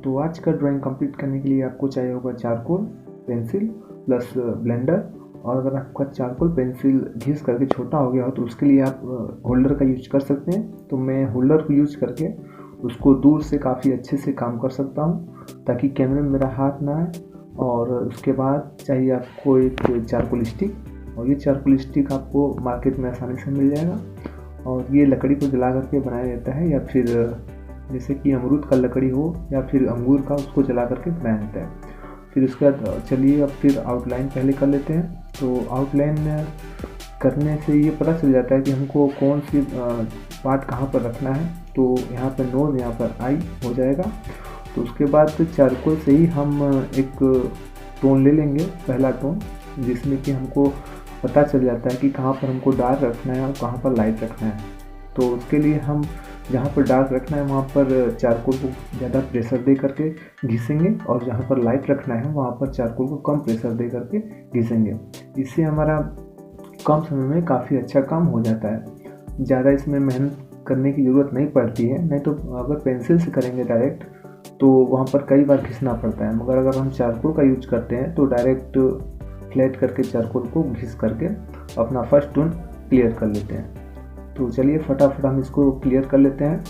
तो आज का ड्राइंग कंप्लीट करने के लिए आपको चाहिए होगा चारकोल, पेंसिल प्लस ब्लेंडर। और अगर आपका चारकोल पेंसिल घिस करके छोटा हो गया हो तो उसके लिए आप होल्डर का यूज कर सकते हैं। तो मैं होल्डर को यूज करके उसको दूर से काफ़ी अच्छे से काम कर सकता हूँ ताकि कैमरे में मेरा हाथ ना आए। और उसके बाद चाहिए आपको एक चारकोल स्टिक, और ये चारकोल स्टिक आपको मार्केट में आसानी से मिल जाएगा। और ये लकड़ी को जला करके बनाया जाता है, या फिर जैसे कि अमरूद का लकड़ी हो या फिर अंगूर का, उसको जला करके बनाया जाता है। फिर उसके बाद चलिए अब फिर आउटलाइन पहले कर लेते हैं। तो आउटलाइन करने से ये पता चल जाता है कि हमको कौन सी पार्ट कहाँ पर रखना है। तो यहाँ पर नोज, यहाँ पर आई हो जाएगा। तो उसके बाद चारकोल से ही हम एक टोन ले लेंगे, पहला टोन, जिसमें कि हमको पता चल जाता है कि कहाँ पर हमको डार्क रखना है और कहाँ पर लाइट रखना है। तो उसके लिए हम जहाँ पर डार्क रखना है वहाँ पर चारकोल को ज़्यादा प्रेशर दे करके घिसेंगे, और जहाँ पर लाइट रखना है वहाँ पर चारकोल को कम प्रेशर दे करके घिसेंगे। इससे हमारा कम समय में काफ़ी अच्छा काम हो जाता है। ज़्यादा इसमें मेहनत करने की ज़रूरत नहीं पड़ती है। नहीं तो अगर पेंसिल से करेंगे डायरेक्ट तो वहाँ पर कई बार घिसना पड़ता है, मगर अगर हम चारकोल का यूज करते हैं तो डायरेक्ट फ्लैट करके चारकोल को घिस करके अपना फर्स्ट टोन क्लियर कर लेते हैं। तो चलिए फटाफट हम इसको क्लियर कर लेते हैं।